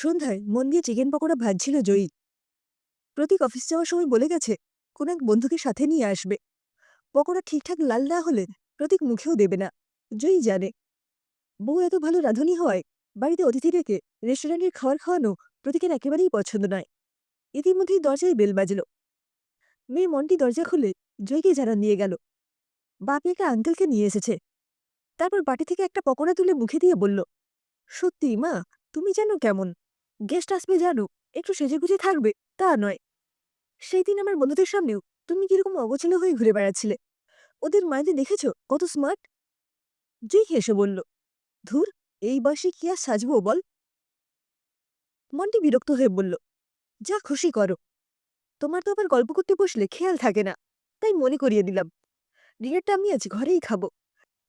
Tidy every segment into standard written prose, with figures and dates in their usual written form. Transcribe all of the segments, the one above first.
সন্ধ্যায় মন দিয়ে চিকেন পকোড়া ভাজছিল জয়ী। প্রতীক অফিস যাওয়ার সময় বলে গেছে কোন এক বন্ধুকে সাথে নিয়ে আসবে। পকোড়া ঠিকঠাক লাল না হলে প্রতীক মুখেও দেবে না। জয়ী জানে বউ এত ভালো রাঁধুনি হওয়ায় বাড়িতে অতিথি রেখে রেস্টুরেন্টের খাবার খাওয়ানো প্রতীকের একেবারেই পছন্দ নয়। ইতিমধ্যেই দরজায় বেল বাজল। মেয়ে মন্টি দরজা খুলে জয়ীকে জানান দিয়ে গেল বাপি একটা আঙ্কেলকে নিয়ে এসেছে। তারপর বাটি থেকে একটা পকোড়া তুলে মুখে দিয়ে বলল, সত্যি মা, তুমি জানো কেমন গেস্ট আসবে জানো, একটু সেজেগুজে থাকবে তা নয়। সেই দিন আমার বন্ধুদের সামনেও তুমি কিরকম অগোছালো হয়ে ঘুরে বেড়াচ্ছিলে। ওদের মায়েদের দেখেছ কত স্মার্ট। জুই হেসে বলল, ধুর, এই বয়সে কি আর সাজবো বল। মন্টি বিরক্ত হয়ে বলল, যা খুশি করো, তোমার তো আবার গল্প করতে বসলে খেয়াল থাকে না, তাই মনে করিয়ে দিলাম। ডিনারটা আমি আজ ঘরেই খাবো।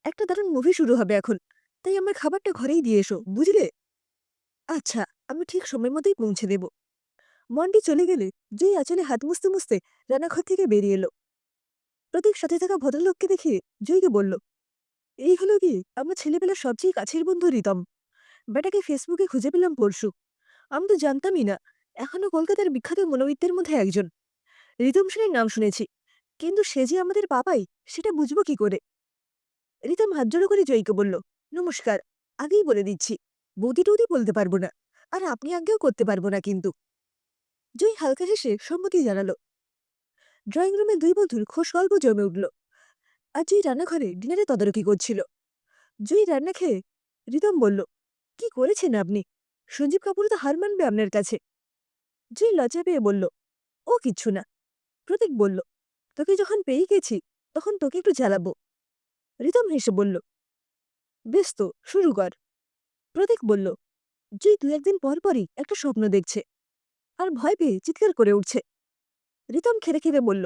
একটা দারুণ মুভি শুরু হবে এখন, তাই আমার খাবারটা ঘরেই দিয়ে এসো, বুঝলে? আচ্ছা, আমি ঠিক সময় মতোই পৌঁছে দেব। মন্টি চলে গেলে জুই আঁচলে হাত মুছতে মুছতে রান্নাঘর থেকে বেরিয়ে এলো। প্রতীক সাথে থাকা ভদ্রলোককে দেখে জুইকে বলল, এই হলো কি আমার ছেলেবেলার সবচেয়ে কাছের বন্ধু রিতম। বেটাকে ফেসবুকে খুঁজে পেলাম পরশু। আমি তো জানতামই না এখনো কলকাতার বিখ্যাত মনোবিদদের মধ্যে একজন। রিতম সেনের নাম শুনেছি, কিন্তু সে যে আমাদের পাপাই সেটা বুঝবো কি করে। রিতম হাত জড়ো করে জয়ীকে বলল, নমস্কার। আগেই বলে দিচ্ছি, বৌদি টৌদি বলতে পারবো না, আর আপনি আগেও করতে পারবো না কিন্তু। জয়ী হালকা হেসে সম্মতি জানালো। ড্রয়িং রুমে দুই বন্ধুর খোশ গল্প জমে উঠল। আর জয়ী রান্নাঘরে ডিনারে তদারকি করছিল। জয়ী রান্না খেয়ে রিতম বলল, কি করেছেন আপনি? সঞ্জীব কাপুর তো হার মানবে আপনার কাছে। জয়ী লজ্জা পেয়ে বলল, ও কিচ্ছু না। প্রতীক বলল, তোকে যখন পেয়ে গেছি তখন তোকে একটু জ্বালাবো। রিতম হেসে বলল, বেশ তো, শুরু কর। প্রতীক বলল, জয়ী দু একদিন পর পরই একটা স্বপ্ন দেখছে আর ভয় পেয়ে চিৎকার করে উঠছে। রিতম খেরে খেরে বলল,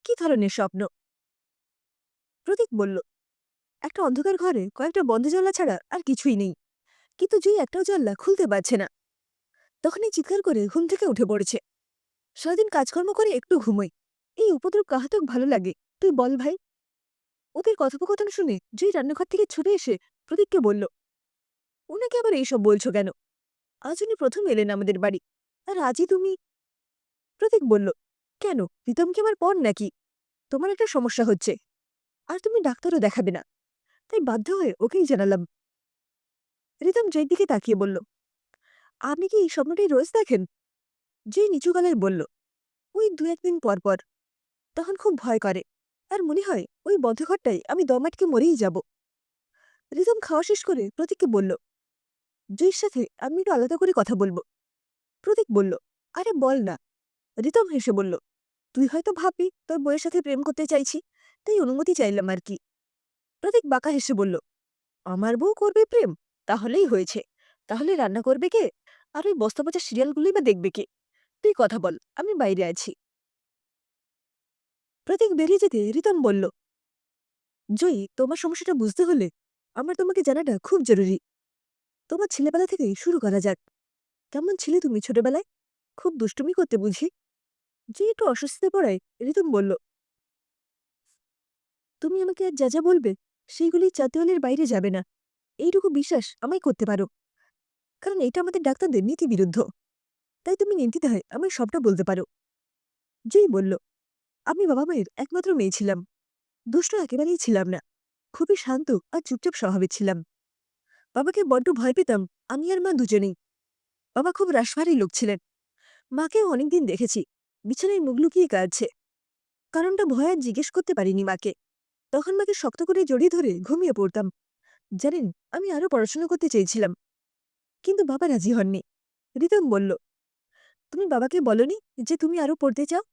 কি ধরনের স্বপ্ন? প্রতীক বলল, একটা অন্ধকার ঘরে কয়েকটা বন্ধ জানলা ছাড়া আর কিছুই নেই, কিন্তু জয়ী একটাও জানলা খুলতে পারছে না। তখনই চিৎকার করে ঘুম থেকে উঠে পড়েছে। সারাদিন কাজকর্ম করে একটু ঘুমোই, এই উপদ্রব কাহাতক ভালো লাগে, তুই বল ভাই। ওদের কথোপকথন শুনে জয়ী রান্নাঘর থেকে ছুটে এসে প্রতীককে বলল, উনাকে আবার এইসব বলছো কেন? আজ উনি প্রথম এলেন আমাদের বাড়ি, আর আজই তুমি। প্রতীক বলল, কেন, প্রীতম কি আমার পর নাকি? তোমার একটা সমস্যা হচ্ছে, আর তুমি ডাক্তারও দেখাবে না, তাই বাধ্য হয়ে ওকেই জানালাম। রিতম জয়ের দিকে তাকিয়ে বলল, আপনি কি এই স্বপ্নটাই রোজ দেখেন? জয় নিচু গলায় বলল, ওই দু একদিন পর পর। তখন খুব ভয় করে, আর মনে হয় ওই বদ্ধ ঘরটায় আমি দম আটকে মরেই যাব। রিতম খাওয়া শেষ করে প্রতীককে বলল, জয়ের সাথে আমি একটু আলাদা করে কথা বলবো। প্রতীক বলল, আরে বল না। রিতম হেসে বলল, তুই হয়তো ভাববি তোর বউয়ের সাথে প্রেম করতে চাইছি, তাই অনুমতি চাইলাম আর কি। প্রতীক বাঁকা হেসে বলল, আমার বউ করবে প্রেম? তাহলেই হয়েছে। তাহলে রান্না করবে কে? আর ওই বস্তা পচা সিরিয়ালগুলোই বা দেখবে কে? তুই কথা বল, আমি বাইরে আছি। প্রতীক বেরিয়ে যেতে রিতম বলল, জয়ী, তোমার সমস্যাটা বুঝতে হলে আমার তোমাকে জানাটা খুব জরুরি। তোমার ছেলেবেলা থেকেই শুরু করা যাক। কেমন ছিলে তুমি ছোটবেলায়? খুব দুষ্টুমি করতে বুঝি? জয়ী একটু অস্বস্তিতে পড়ায় রিতম বলল, তুমি আমাকে আর যা যা বলবে সেইগুলি চারদেওয়ালের বাইরে যাবে না, এইটুকু বিশ্বাস আমায় করতে পারো। কারণ এটা আমাদের ডাক্তারদের নীতি বিরুদ্ধ। তাই তুমি নির্দ্বিধায় আমায় সবটা বলতে পারো। জয়ী বলল, আমি বাবা মায়ের একমাত্র মেয়ে ছিলাম। দুষ্ট একেবারেই ছিলাম না, খুবই শান্ত আর চুপচাপ স্বভাবের ছিলাম। বাবাকে বড্ড ভয় পেতাম, আমি আর মা দুজনেই। বাবা খুব রাশভারী লোক ছিলেন। মাকেও অনেকদিন দেখেছি বিছানায় মুখ লুকিয়ে কাঁদছে। কারণটা ভয় আর জিজ্ঞেস করতে পারিনি মাকে। তখন মাকে শক্ত করে জড়িয়ে ধরে ঘুমিয়ে পড়তাম। জানেন, আমি আরো পড়াশোনা করতে চেয়েছিলাম, কিন্তু বাবা রাজি হননি। রিতম বলল, তুমি বাবাকে বলনি যে তুমি আরো পড়তে চাও?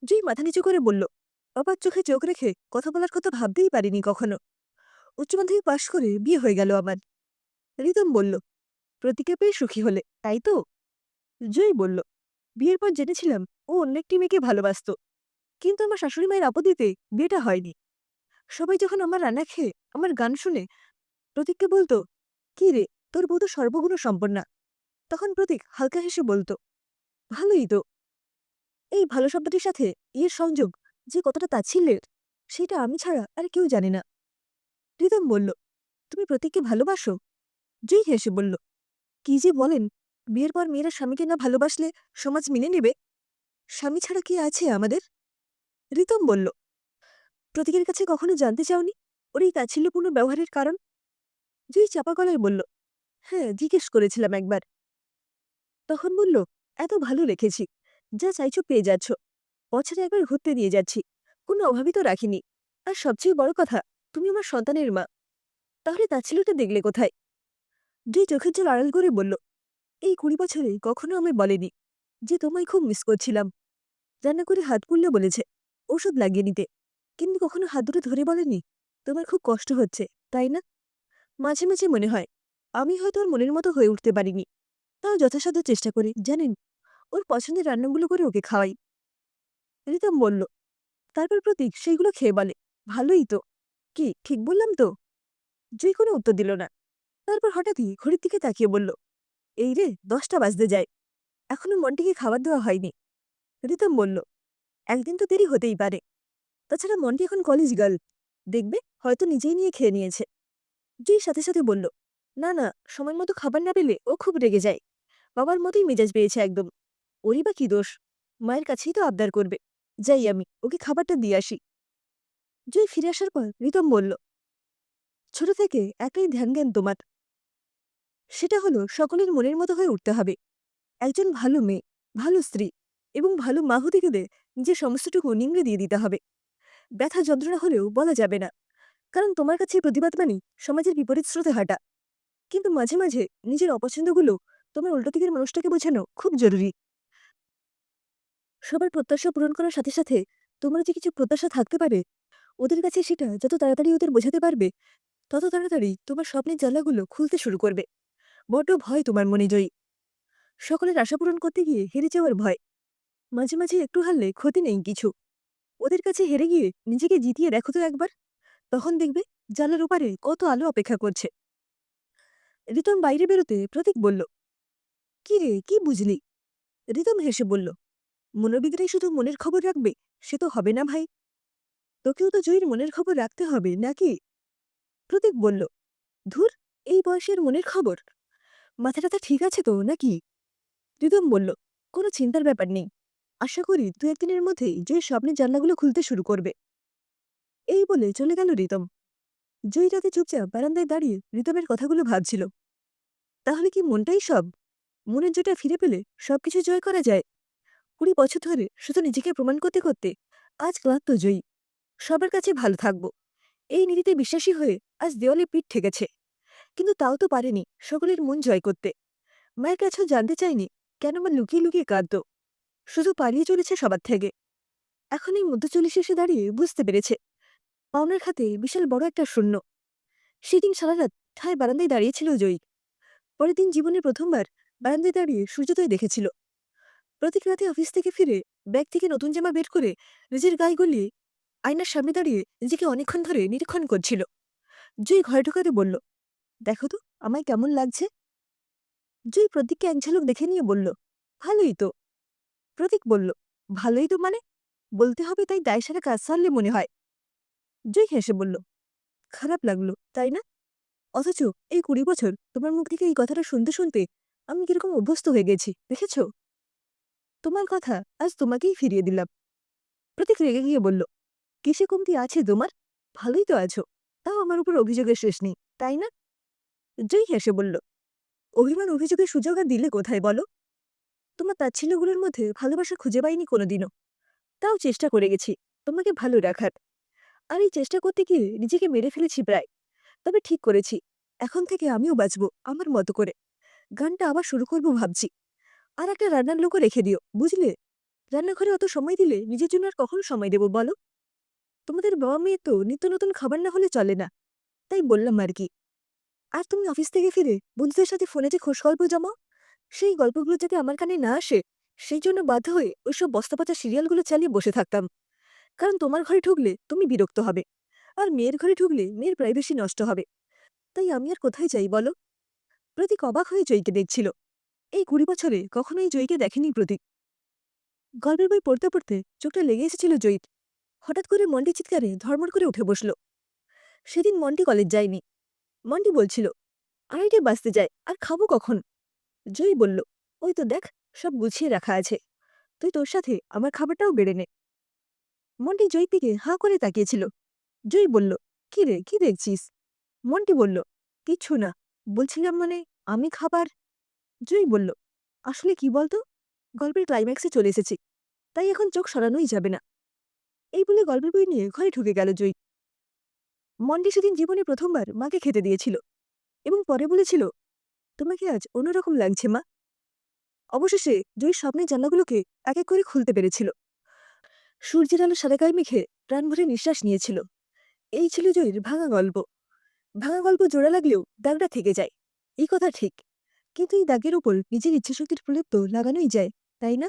জুই মাথা নিচু করে বলল, বাবার চোখে চোখ রেখে কথা বলার কথা ভাবতেই পারিনি কখনো। উচ্চ মাধ্যমিক পাশ করে বিয়ে হয়ে গেল আমার। রিতম বলল, প্রতীকে পেয়ে সুখী হলে, তাই তো? জয় বলল, বিয়ের পর জেনেছিলাম ও অন্য একটি মেয়েকে ভালোবাসত, কিন্তু আমার শাশুড়ি মায়ের আপত্তিতে বিয়েটা হয়নি। সবাই যখন আমার রান্না খেয়ে, আমার গান শুনে প্রতীককে বলতো, কি রে, তোর বউ তো সর্বগুণ সম্পন্না, তখন প্রতীক হালকা হেসে বলতো, ভালোই তো। এই ভালো শব্দটির সাথে ইয়ের সংযোগ যে কতটা তাচ্ছিল্যের, সেটা আমি ছাড়া আর কেউ জানে না। রিতম বলল, তুমি প্রতীককে ভালোবাসো? জয়ী হেসে বলল, কি যে বলেন, বিয়ের পর মেয়েরা স্বামীকে না ভালোবাসলে সমাজ মেনে নেবে? স্বামী ছাড়া কি আছে আমাদের? রিতম বলল, প্রতীকের কাছে কখনো জানতে চাওনি ওর এই তাচ্ছিল্যপূর্ণ ব্যবহারের কারণ? জুই চাপা গলায় বলল, হ্যাঁ, জিজ্ঞেস করেছিলাম একবার। তখন বলল, এত ভালো রেখেছি, যা চাইছো পেয়ে যাচ্ছ, বছরে একবার ঘুরতে দিয়ে যাচ্ছি, কোনো অভাবই তো রাখিনি। আর সবচেয়ে বড় কথা, তুমি আমার সন্তানের মা। তাহলে তাচ্ছিল্যটা দেখলে কোথায়? জুই চোখের জল আড়াল করে বলল, এই 20 বছরে কখনো আমায় বলেনি যে তোমায় খুব মিস করছিলাম। রান্না করে হাত পুড়লে বলেছে ওষুধ লাগিয়ে নিতে, কিন্তু কখনো হাত দুটো ধরে বলেনি তোমার খুব কষ্ট হচ্ছে, তাই না? মাঝে মাঝে মনে হয় আমি হয়তো ওর মনের মতো হয়ে উঠতে পারিনি, তাও যথাসাধ্য চেষ্টা করি, জানেন, ওর পছন্দের রান্নাগুলো করে ওকে খাওয়াই। রিতম বলল, তারপর প্রতীক সেইগুলো খেয়ে বলে, ভালোই তো। কি ঠিক বললাম তো? জুই কোনো উত্তর দিল না। তারপর হঠাৎই ঘড়ির দিকে তাকিয়ে বলল, এই রে, 10টা বাজতে যায়, এখনো মন্টিকে খাবার দেওয়া হয়নি। রিতম বলল, একদিন তো দেরি হতেই পারে, তাছাড়া মন্টি এখন কলেজ গার্ল, দেখবে হয়তো নিজেই নিয়ে খেয়ে নিয়েছে। জুই সাথে সাথে বলল, না না, সময় মতো খাবার না পেলে ও খুব রেগে যায়, বাবার মতোই মেজাজ পেয়েছে একদম। ওরই বা কি দোষ, মায়ের কাছেই তো আবদার করবে। যাই আমি ওকে খাবারটা দিয়ে আসি। জুই ফিরে আসার পর রিতম বলল, ছোট থেকে একটাই ধ্যান জ্ঞান তোমার, সেটা হলো সকলের মনের মতো হয়ে উঠতে হবে। একজন ভালো মেয়ে, ভালো স্ত্রী এবং ভালো মা হতে গেলে নিজের সমস্তটুকু নিংড়ে দিয়ে দিতে হবে। ব্যথা যন্ত্রণা হলেও বলা যাবে না, কারণ তোমার কাছে প্রতিবাদ মানেই সমাজের বিপরীত স্রোতে হাঁটা। কিন্তু মাঝে মাঝে নিজের অপছন্দগুলো তোমার উল্টো দিকের মানুষটাকে বোঝানো খুব জরুরি। সবার প্রত্যাশা পূরণ করার সাথে সাথে তোমার যে কিছু প্রত্যাশা থাকতে পারে, ওদের কাছে সেটা যত তাড়াতাড়ি ওদের বোঝাতে পারবে, তত তাড়াতাড়ি তোমার স্বপ্নের জানলাগুলো খুলতে শুরু করবে। বড্ড ভয় তোমার মনে, জয়ী। সকলের আশা পূরণ করতে গিয়ে হেরে যাওয়ার ভয়। মাঝে মাঝে একটু হারলে ক্ষতি নেই কিছু। ওদের কাছে হেরে গিয়ে নিজেকে জিতিয়ে দেখো তো একবার, তখন দেখবে জানলার ওপারে কত আলো অপেক্ষা করছে। রিতম বাইরে বেরোতে প্রতীক বলল, কি রে, কি বুঝলি? রিতম হেসে বলল, মনোবিজ্ঞানী শুধু মনের খবর রাখবে সে তো হবে না ভাই, তোকেও তো জয়ীর মনের খবর রাখতে হবে নাকি? প্রতীক বলল, ধুর, এই বয়সের মনের খবর, মাথাটা ঠিক আছে তো নাকি? রিতম বলল, কোনো চিন্তার ব্যাপার নেই, আশা করি 2-1 দিনের মধ্যেই জয়ীর স্বপ্নের জানলাগুলো খুলতে শুরু করবে। এই বলে চলে গেল রিতম। জয়ী রাতে চুপচাপ বারান্দায় দাঁড়িয়ে রিতমের কথাগুলো ভাবছিল। তাহলে কি মনটাই সব? মনের জয়টা ফিরে পেলে সবকিছু জয় করা যায়? 20 বছর ধরে শুধু নিজেকে প্রমাণ করতে করতে আজ ক্লান্ত জয়ী। সবার কাছে ভালো থাকবো, এই নীতিতে বিশ্বাসী হয়ে আজ দেওয়ালে পিঠ ঠেকেছে, কিন্তু তাও তো পারেনি সকলের মন জয় করতে। মায়ের কাছেও জানতে চায়নি কেন মা লুকিয়ে লুকিয়ে কাঁদত, শুধু পালিয়ে চলেছে সবার থেকে। এখন এই মধ্য 40 এসে দাঁড়িয়ে বুঝতে পেরেছে পাওনার খাতে বিশাল বড় একটা শূন্য। সেদিন সারা রাত ঠায় বারান্দায় দাঁড়িয়েছিল জয়ী। পরের দিন জীবনের প্রথমবার বারান্দায় দাঁড়িয়ে সূর্যোদয় দেখেছিল। প্রতীক রাতে অফিস থেকে ফিরে ব্যাগ থেকে নতুন জামা বের করে নিজের গায়ে গলিয়ে আয়নার সামনে দাঁড়িয়ে নিজেকে অনেকক্ষণ ধরে নিরীক্ষণ করছিল। জয়ী ঘরে ঢোকাতে বলল, দেখো তো আমায় কেমন লাগছে? জয়ী প্রতীককে এক ঝলক দেখে নিয়ে বলল, ভালোই তো। প্রতীক বলল, ভালোই তো মানে? বলতে হবে তাই দায়সারা কাজ সারলে মনে হয়। জয়ী হেসে বলল, খারাপ লাগলো তাই না? অথচ এই 20 বছর তোমার মুখ থেকে এই কথাটা শুনতে শুনতে আমি কিরকম অভ্যস্ত হয়ে গেছি দেখেছ? তোমার কথা আজ তোমাকেই ফিরিয়ে দিলাম। প্রতীক রেগে গিয়ে বলল, কিসে কমতি আছে তোমার? ভালোই তো আছো, তাও আমার উপর অভিযোগের শেষ নেই, তাই না? জয়ী হেসে বলল, অভিমান অভিযোগের সুযোগ আর দিলে কোথায় বলো? তোমার তাচ্ছিল্যগুলোর মধ্যে ভালোবাসা খুঁজে পাইনি কোনোদিনও, তাও চেষ্টা করে গেছি তোমাকে ভালো রাখার। আর এই চেষ্টা করতে গিয়ে নিজেকে মেরে ফেলেছি প্রায়। তবে ঠিক করেছি, এখন থেকে আমিও বাঁচবো আমার মতো করে। গানটা আবার শুরু করব ভাবছি। আর একটা রান্নার লোকও রেখে দিও, বুঝলে? রান্নাঘরে অত সময় দিলে নিজের জন্য আর কখন সময় দেব বলো? তোমাদের বাবা মেয়ে তো নিত্য নতুন খাবার না হলে চলে না, তাই বললাম আর কি। আর তুমি অফিস থেকে ফিরে বন্ধুদের সাথে ফোনে যে খোশ গল্প জমাও, সেই গল্পগুলো যাতে আমার কানে না আসে, সেই জন্য বাধ্য হয়ে ওইসব বস্তাপচা সিরিয়ালগুলো চালিয়ে বসে থাকতাম। কারণ তোমার ঘরে ঢুকলে তুমি বিরক্ত হবে, আর মেয়ের ঘরে ঢুকলে মেয়ের প্রাইভেসি নষ্ট হবে। তাই আমি আর কোথায় যাই বলো? প্রতীক অবাক হয়ে জয়ীকে দেখছিল। এই 20 বছরে কখনোই জয়ীকে দেখেনি প্রতীক। গল্পের বই পড়তে পড়তে চোখটা লেগে এসেছিল জয়ীর। হঠাৎ করে মন্টি চিৎকারে ধর্মর করে উঠে বসল। সেদিন মন্টি কলেজ যায়নি। মন্টি বলছিল, 2:30 বাজতে যায়, আর খাবো কখন? জয়ী বলল, ওই তো দেখ, সব গুছিয়ে রাখা আছে। তুই তোর সাথে আমার খাবারটাও বেড়ে নে। মন্টি জয়ীর দিকে হাঁ করে তাকিয়েছিল। জয়ী বলল, কি রে, কি দেখছিস? মন্টি বলল, কিচ্ছু না, বলছিলাম মানে আমি খাবার। জয়ী বলল, আসলে কি বলতো, গল্পের ক্লাইম্যাক্সে চলে এসেছি, তাই এখন চোখ সরানোই যাবে না। এই বলে গল্পের বই নিয়ে ঘরে ঢুকে গেল জয়ী। মন্টি সেদিন জীবনে প্রথমবার মাকে খেতে দিয়েছিল এবং পরে বলেছিল, তোমাকে আজ অন্যরকম লাগছে মা। অবশেষে জয়ী স্বপ্নের জানলাগুলোকে এক এক করে খুলতে পেরেছিল। সূর্যের আলো সাদা গায়ে মেখে প্রাণ ভরে নিঃশ্বাস নিয়েছিল। এই ছিল জয়ীর ভাঙা গল্প। ভাঙা গল্প জোড়া লাগলেও দাগটা থেকে যায়, এই কথা ঠিক। কিন্তু এই দাগের উপর নিজের ইচ্ছাশক্তির প্রলেপ তো লাগানোই যায়, তাই না?